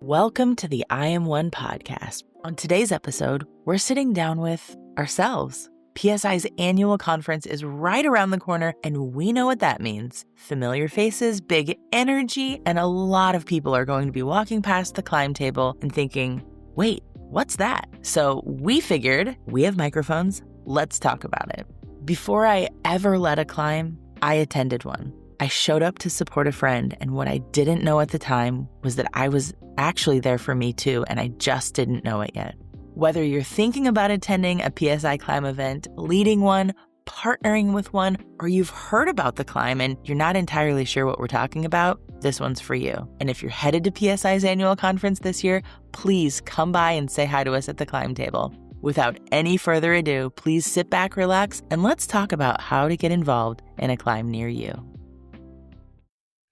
Welcome to the I Am One podcast. On today's episode, we're sitting down with ourselves. PSI's annual conference is right around the corner, and we know what that means. Familiar faces, big energy, and a lot of people are going to be walking past the climb table and thinking, wait, what's that? So we figured, we have microphones, let's talk about it. Before I ever led a climb, I attended one. I showed up to support a friend, and what I didn't know at the time was that I was actually there for me too, and I just didn't know it yet. Whether you're thinking about attending a PSI Climb event, leading one, partnering with one, or you've heard about the climb and you're not entirely sure what we're talking about, this one's for you. And if you're headed to PSI's annual conference this year, please come by and say hi to us at the climb table. Without any further ado, please sit back, relax, and let's talk about how to get involved in a climb near you.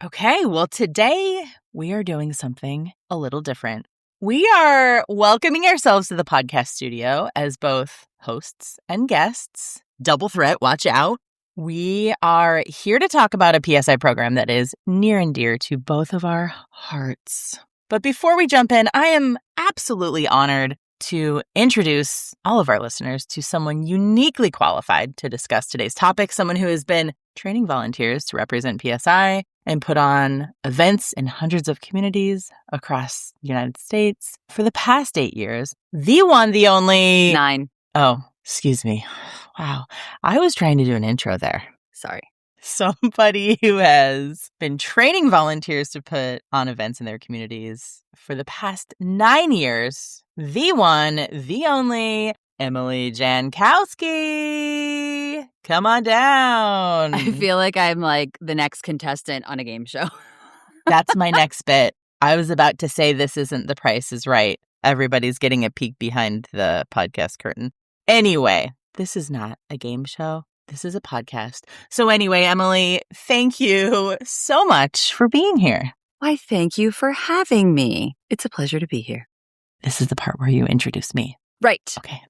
Okay, well, today we are doing something a little different. We are welcoming ourselves to the podcast studio as both hosts and guests. Double threat, watch out. We are here to talk about a PSI program that is near and dear to both of our hearts. But before we jump in, I am absolutely honored to introduce all of our listeners to someone uniquely qualified to discuss today's topic, someone who has been training volunteers to represent PSI and put on events in hundreds of communities across the United States for the past 8 years. The one, the only... 9. Oh, excuse me. Wow. I was trying to do an intro there. Sorry. Somebody who has been training volunteers to put on events in their communities for the past 9 years. The one, the only, Emily Jankowski. Come on down. I feel like I'm like the next contestant on a game show. That's my next bit. I was about to say this isn't The Price is Right. Everybody's getting a peek behind the podcast curtain. Anyway, this is not a game show. This is a podcast. So anyway, Emily, thank you so much for being here. Why, thank you for having me. It's a pleasure to be here. This is the part where you introduce me. Right. Okay.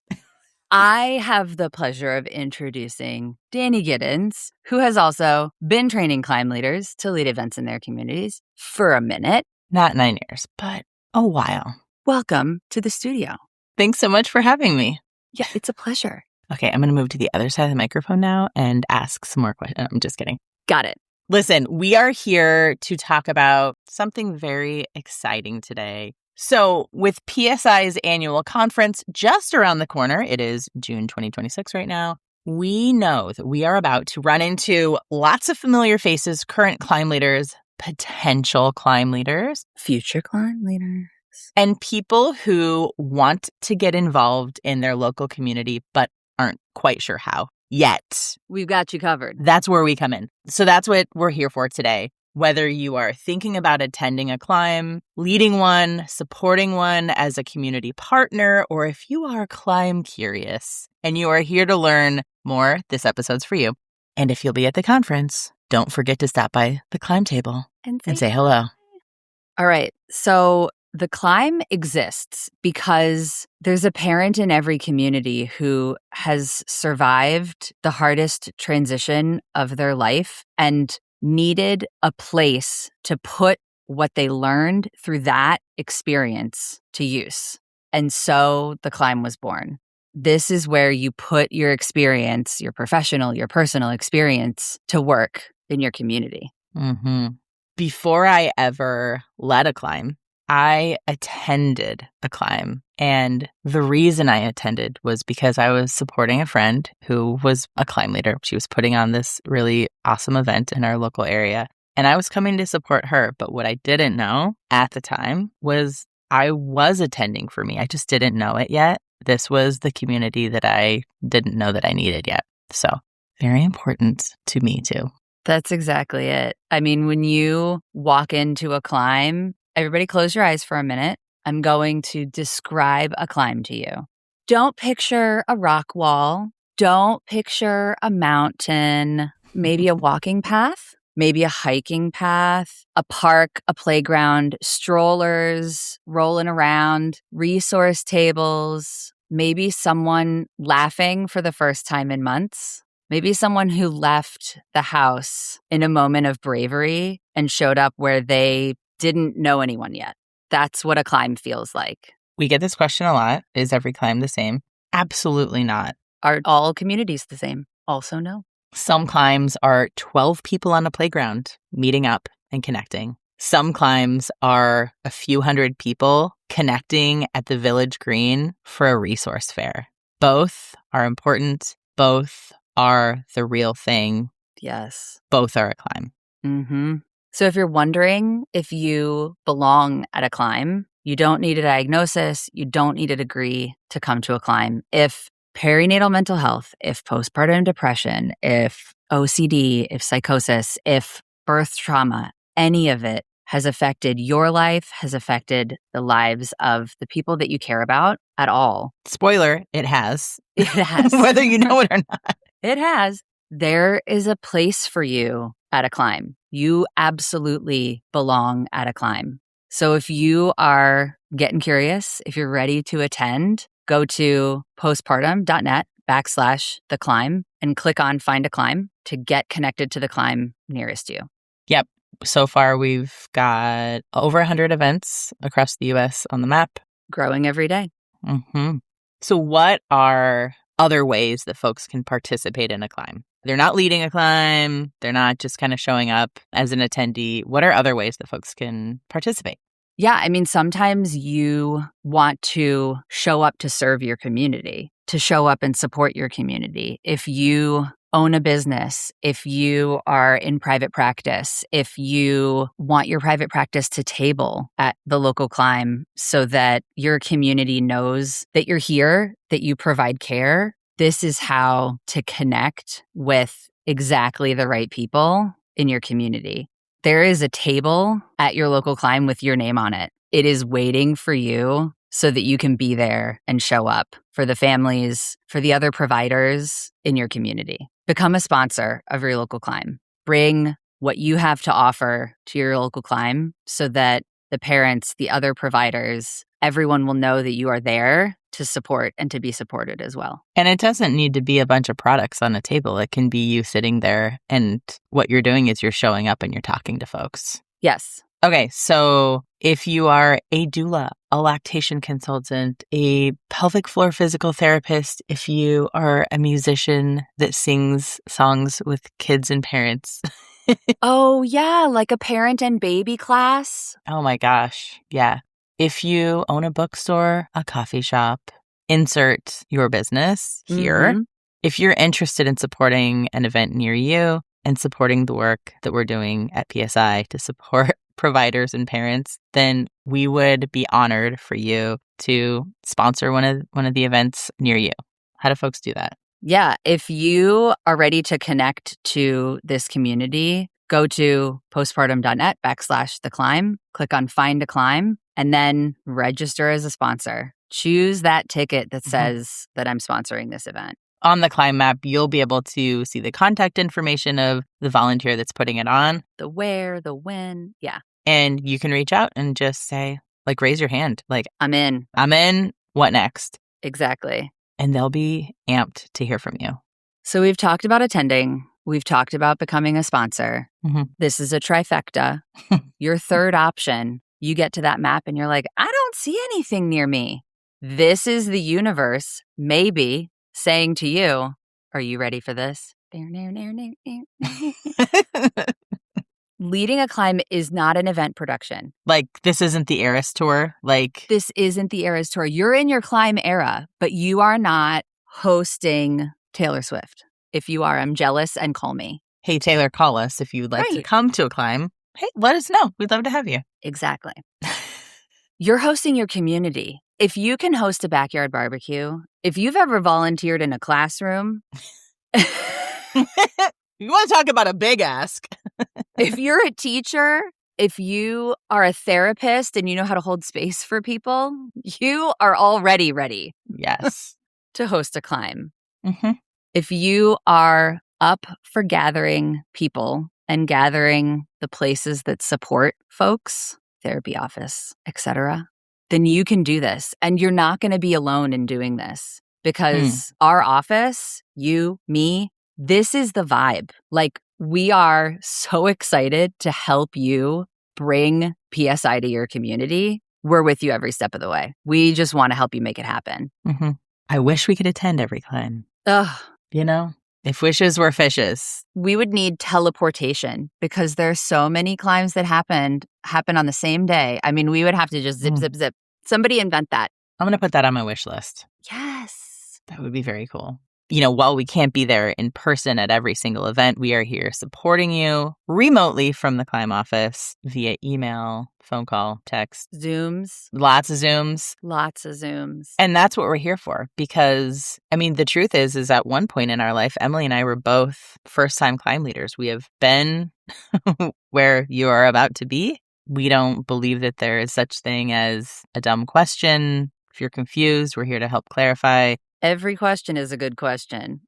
I have the pleasure of introducing Danny Giddens, who has also been training climb leaders to lead events in their communities for a minute. Not 9 years, but a while. Welcome to the studio. Thanks so much for having me. Yeah, it's a pleasure. Okay, I'm going to move to the other side of the microphone now and ask some more questions. I'm just kidding. Got it. Listen, we are here to talk about something very exciting today. So with PSI's annual conference just around the corner, it is June 2026 right now, we know that we are about to run into lots of familiar faces, current climb leaders, potential climb leaders, Future climb leaders, and people who want to get involved in their local community but aren't quite sure how yet. We've got you covered. That's where we come in. So that's what we're here for today. Whether you are thinking about attending a climb, leading one, supporting one as a community partner, or if you are climb curious and you are here to learn more, this episode's for you. And if you'll be at the conference, don't forget to stop by the climb table and say hello. All right. So the climb exists because there's a parent in every community who has survived the hardest transition of their life and needed a place to put what they learned through that experience to use. And so the climb was born. This is where you put your experience, your professional, your personal experience to work in your community. Mm-hmm. Before I ever led a climb, I attended a climb. And the reason I attended was because I was supporting a friend who was a climb leader. She was putting on this really awesome event in our local area. And I was coming to support her. But what I didn't know at the time was I was attending for me. I just didn't know it yet. This was the community that I didn't know that I needed yet. So very important to me too. That's exactly it. I mean, when you walk into a climb, everybody close your eyes for a minute. I'm going to describe a climb to you. Don't picture a rock wall. Don't picture a mountain, maybe a walking path, maybe a hiking path, a park, a playground, strollers rolling around, resource tables, maybe someone laughing for the first time in months. Maybe someone who left the house in a moment of bravery and showed up where they didn't know anyone yet. That's what a climb feels like. We get this question a lot. Is every climb the same? Absolutely not. Are all communities the same? Also, no. Some climbs are 12 people on a playground meeting up and connecting. Some climbs are a few hundred people connecting at the village green for a resource fair. Both are important. Both are the real thing. Yes. Both are a climb. Mm-hmm. So if you're wondering if you belong at a climb, you don't need a diagnosis. You don't need a degree to come to a climb. If perinatal mental health, if postpartum depression, if OCD, if psychosis, if birth trauma, any of it has affected your life, has affected the lives of the people that you care about at all. Spoiler, it has. It has. Whether you know it or not. It has. There is a place for you at a climb. You absolutely belong at a climb. So if you are getting curious, if you're ready to attend, go to postpartum.net/the climb and click on Find a Climb to get connected to the climb nearest you. Yep. So far, we've got over 100 events across the U.S. on the map. Growing every day. Mm-hmm. So what are other ways that folks can participate in a climb? They're not leading a climb. They're not just kind of showing up as an attendee. What are other ways that folks can participate? Yeah, I mean, sometimes you want to show up to serve your community, to show up and support your community. If you own a business, if you are in private practice, if you want your private practice to table at the local climb so that your community knows that you're here, that you provide care, this is how to connect with exactly the right people in your community. There is a table at your local climb with your name on it. It is waiting for you so that you can be there and show up for the families, for the other providers in your community. Become a sponsor of your local climb. Bring what you have to offer to your local climb so that the parents, the other providers, everyone will know that you are there to support and to be supported as well. And it doesn't need to be a bunch of products on a table. It can be you sitting there and what you're doing is you're showing up and you're talking to folks. Yes. Okay, so if you are a doula, a lactation consultant, a pelvic floor physical therapist, if you are a musician that sings songs with kids and parents. Oh, yeah, like a parent and baby class. Oh my gosh, yeah. If you own a bookstore, a coffee shop, insert your business here. Mm-hmm. If you're interested in supporting an event near you and supporting the work that we're doing at PSI to support providers and parents, then we would be honored for you to sponsor one of the events near you. How do folks do that? Yeah, if you are ready to connect to this community, go to postpartum.net/the climb, click on Find a Climb, and then register as a sponsor. Choose that ticket that says that I'm sponsoring this event. On the Climb map, you'll be able to see the contact information of the volunteer that's putting it on. The where, the when, yeah. And you can reach out and just say, like, raise your hand. Like, I'm in. I'm in. What next? Exactly. And they'll be amped to hear from you. So we've talked about attending. We've talked about becoming a sponsor. Mm-hmm. This is a trifecta. Your third option, you get to that map and you're like, I don't see anything near me. This is the universe, maybe, saying to you, are you ready for this? Leading a climb is not an event production. Like, this isn't the Eras Tour. Like, this isn't the Eras Tour. You're in your climb era, but you are not hosting Taylor Swift. If you are, I'm jealous and call me. Hey, Taylor, call us if you'd like to come to a climb. Hey, let us know. We'd love to have you. Exactly. You're hosting your community. If you can host a backyard barbecue, if you've ever volunteered in a classroom. You want to talk about a big ask. If you're a teacher, if you are a therapist and you know how to hold space for people, you are already ready. Yes. To host a climb. Mm-hmm. If you are up for gathering people and gathering the places that support folks, therapy office, etc., then you can do this. And you're not going to be alone in doing this because our office, you, me, this is the vibe. Like, we are so excited to help you bring PSI to your community we're with you every step of the way. We just want to help you make it happen. Mm-hmm. I wish we could attend every climb. Ugh. You know, if wishes were fishes. We would need teleportation because there's so many climbs that happen on the same day. I mean, we would have to just zip, zip, zip. Somebody invent that. I'm going to put that on my wish list. Yes. That would be very cool. You know, while we can't be there in person at every single event, we are here supporting you remotely from the Climb office via email, phone call, text. Zooms. Lots of Zooms. Lots of Zooms. And that's what we're here for because, I mean, the truth is at one point in our life, Emily and I were both first-time climb leaders. We have been where you are about to be. We don't believe that there is such thing as a dumb question. If you're confused, we're here to help clarify. Every question is a good question.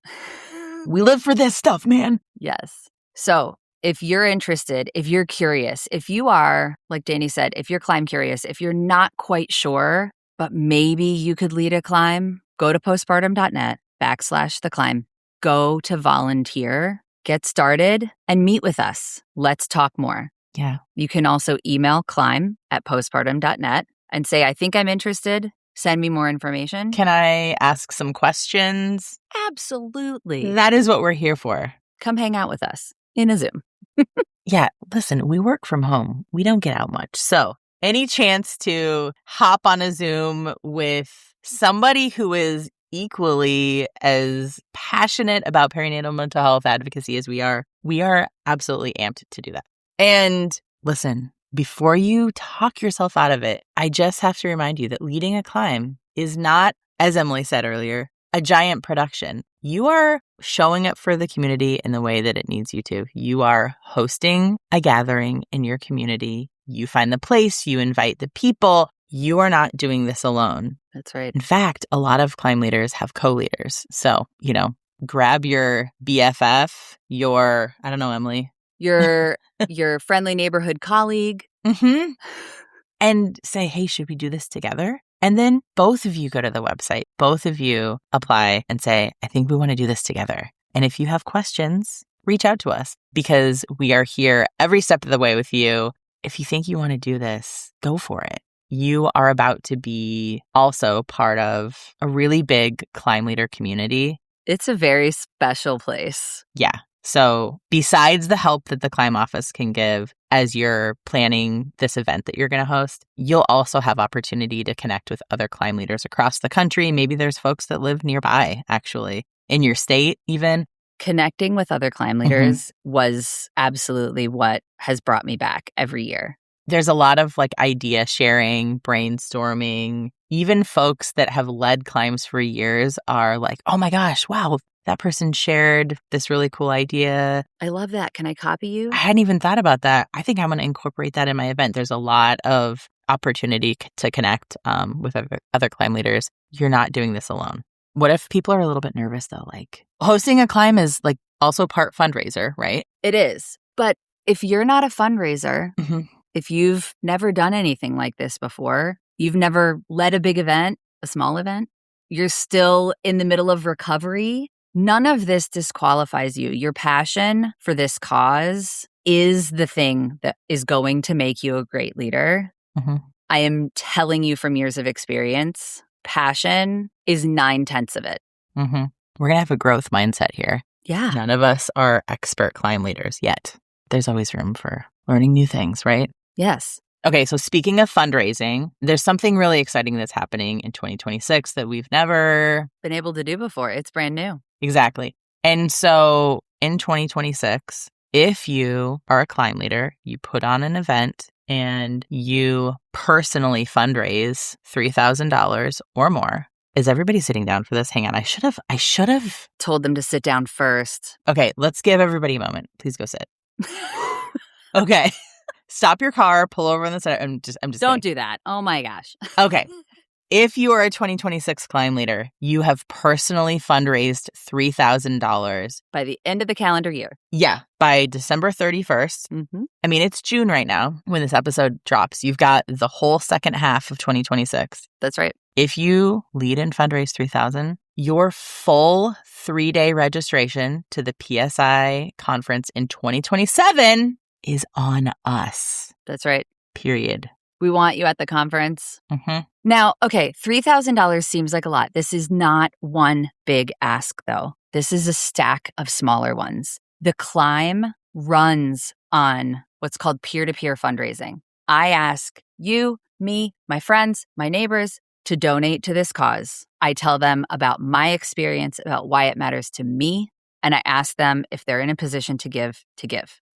We live for this stuff, man. Yes. So if you're interested, if you're curious, if you are, like Danny said, if you're climb curious, if you're not quite sure, but maybe you could lead a climb, go to postpartum.net/the climb. Go to volunteer, get started, and meet with us. Let's talk more. Yeah. You can also email climb@postpartum.net and say, I think I'm interested. Send me more information. Can I ask some questions? Absolutely. That is what we're here for. Come hang out with us in a Zoom. Yeah, listen, we work from home. We don't get out much. So any chance to hop on a Zoom with somebody who is equally as passionate about perinatal mental health advocacy as we are absolutely amped to do that. And listen, before you talk yourself out of it, I just have to remind you that leading a climb is not, as Emily said earlier, a giant production. You are showing up for the community in the way that it needs you to. You are hosting a gathering in your community. You find the place, you invite the people. You are not doing this alone. That's right. In fact, a lot of climb leaders have co-leaders. So, grab your BFF, I don't know, Emily, your friendly neighborhood colleague. Mm-hmm. And say, hey, should we do this together? And then both of you go to the website, both of you apply and say, I think we want to do this together. And if you have questions, reach out to us because we are here every step of the way with you. If you think you want to do this, go for it. You are about to be also part of a really big climb leader community. It's a very special place. Yeah. So besides the help that the Climb office can give as you're planning this event that you're going to host, you'll also have opportunity to connect with other climb leaders across the country. Maybe there's folks that live nearby, actually, in your state even. Connecting with other climb leaders was absolutely what has brought me back every year. There's a lot of idea sharing, brainstorming. Even folks that have led climbs for years are like, oh my gosh, wow, that person shared this really cool idea. I love that. Can I copy you? I hadn't even thought about that. I think I'm going to incorporate that in my event. There's a lot of opportunity to connect with other climb leaders. You're not doing this alone. What if people are a little bit nervous though? Hosting a climb is also part fundraiser, right? It is. But if you're not a fundraiser, if you've never done anything like this before, you've never led a big event, a small event, you're still in the middle of recovery, none of this disqualifies you. Your passion for this cause is the thing that is going to make you a great leader. I am telling you from years of experience, passion is 9/10 of it. We're going to have a growth mindset here. Yeah. None of us are expert climb leaders yet. There's always room for learning new things, right? Yes. Okay, so speaking of fundraising, there's something really exciting that's happening in 2026 that we've never been able to do before. It's brand new. Exactly. And so in 2026, if you are a climb leader, you put on an event and you personally fundraise $3,000 or more. Is everybody sitting down for this? Hang on. I should have told them to sit down first. Okay, let's give everybody a moment. Please go sit. Okay. Stop your car, pull over on the side. I'm just Don't kidding. do that. Oh my gosh. Okay. If you are a 2026 climb leader, you have personally fundraised $3,000 by the end of the calendar year. Yeah, by December 31st. I mean, it's June right now when this episode drops. You've got the whole second half of 2026. That's right. If you lead and fundraise $3,000, your full 3-day registration to the PSI conference in 2027 is on us. That's right. Period. We want you at the conference. Mm-hmm. Now, okay, $3,000 seems like a lot. This is not one big ask, though. This is a stack of smaller ones. The Climb runs on what's called peer-to-peer fundraising. I ask you, me, my friends, my neighbors to donate to this cause. I tell them about my experience, about why it matters to me, and I ask them if they're in a position to give.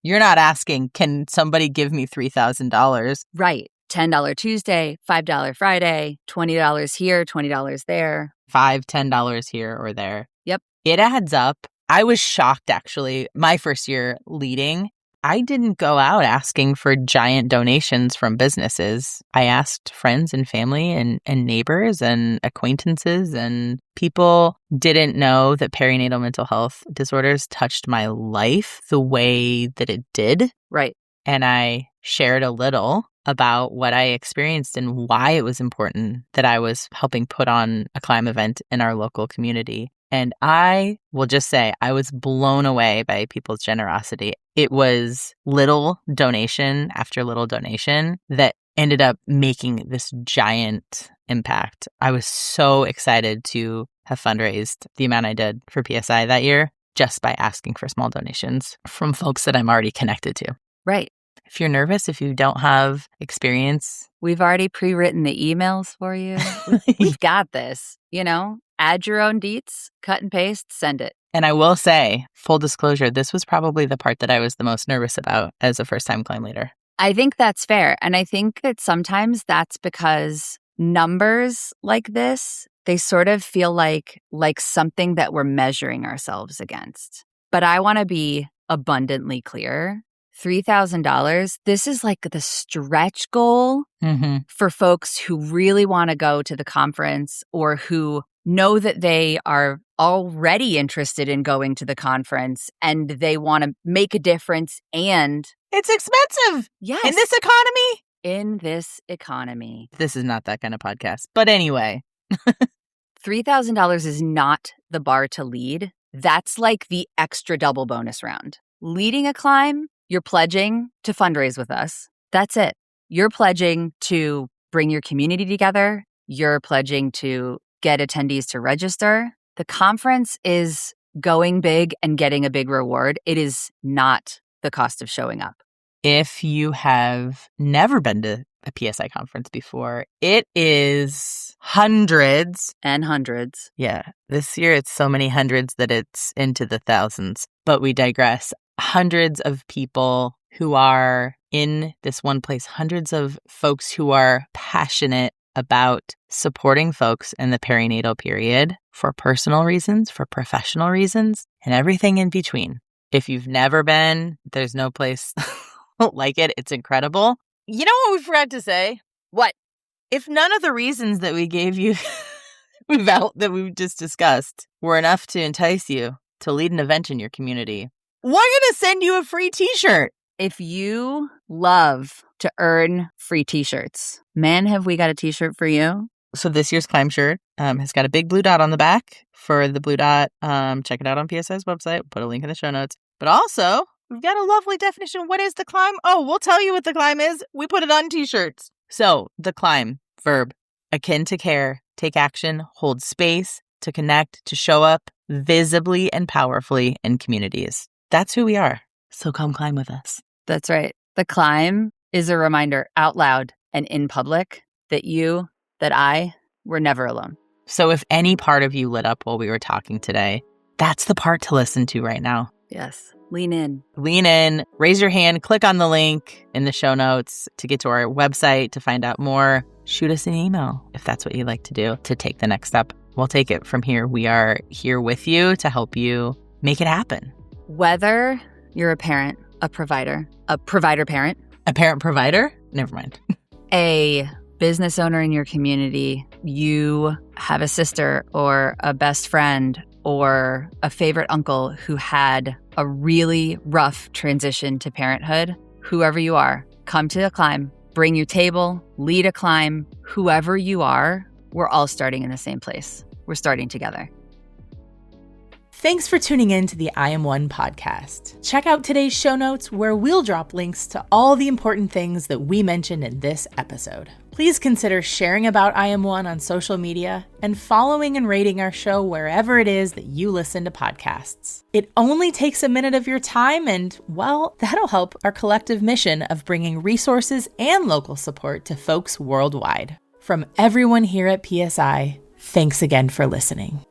You're not asking, can somebody give me $3,000? Right. $10 Tuesday, $5 Friday, $20 here, $20 there. $5, $10 here or there. Yep. It adds up. I was shocked, actually. My first year leading, I didn't go out asking for giant donations from businesses. I asked friends and family and neighbors and acquaintances, and people didn't know that perinatal mental health disorders touched my life the way that it did. Right. And I shared a little about what I experienced and why it was important that I was helping put on a Climb event in our local community. And I will just say I was blown away by people's generosity. It was little donation after little donation that ended up making this giant impact. I was so excited to have fundraised the amount I did for PSI that year just by asking for small donations from folks that I'm already connected to. Right. If you're nervous, if you don't have experience, we've already pre-written the emails for you. We've got this, add your own deets, cut and paste, send it. And I will say, full disclosure, this was probably the part that I was the most nervous about as a first-time Climb leader. I think that's fair. And I think that sometimes that's because numbers like this, they sort of feel like something that we're measuring ourselves against. But I want to be abundantly clear. $3,000, this is like the stretch goal for folks who really want to go to the conference or who know that they are already interested in going to the conference and they want to make a difference. And it's expensive. Yes. In this economy. In this economy. This is not that kind of podcast. But anyway. $3,000 is not the bar to lead. That's like the extra double bonus round. Leading a Climb, you're pledging to fundraise with us. That's it. You're pledging to bring your community together. You're pledging to get attendees to register. The conference is going big and getting a big reward. It is not the cost of showing up. If you have never been to a PSI conference before, it is hundreds. And hundreds. Yeah. This year it's so many hundreds that it's into the thousands. But we digress. Hundreds of people who are in this one place, hundreds of folks who are passionate about supporting folks in the perinatal period for personal reasons, for professional reasons, and everything in between. If you've never been, there's no place like it. It's incredible. You know what we forgot to say? What? If none of the reasons that we gave you that we just discussed were enough to entice you to lead an event in your community, we're going to send you a free t-shirt. If you love to earn free t-shirts, man, have we got a t-shirt for you. So this year's Climb shirt has got a big blue dot on the back. For the blue dot, check it out on PSI's website. Put a link in the show notes. But also, we've got a lovely definition. What is the Climb? Oh, we'll tell you what the Climb is. We put it on t-shirts. So the Climb, verb, akin to care, take action, hold space, to connect, to show up visibly and powerfully in communities. That's who we are. So come climb with us. That's right. The Climb is a reminder out loud and in public that you, that I, we're never alone. So if any part of you lit up while we were talking today, that's the part to listen to right now. Yes. Lean in. Lean in, raise your hand, click on the link in the show notes to get to our website to find out more. Shoot us an email if that's what you'd like to do to take the next step. We'll take it from here. We are here with you to help you make it happen. Whether you're a parent, a provider parent, a parent provider, never mind, a business owner in your community, you have a sister or a best friend or a favorite uncle who had a really rough transition to parenthood, whoever you are, come to a Climb, bring your table, lead a Climb, whoever you are, we're all starting in the same place. We're starting together. Thanks for tuning in to the I Am One podcast. Check out today's show notes where we'll drop links to all the important things that we mentioned in this episode. Please consider sharing about I Am One on social media and following and rating our show wherever it is that you listen to podcasts. It only takes a minute of your time and, well, that'll help our collective mission of bringing resources and local support to folks worldwide. From everyone here at PSI, thanks again for listening.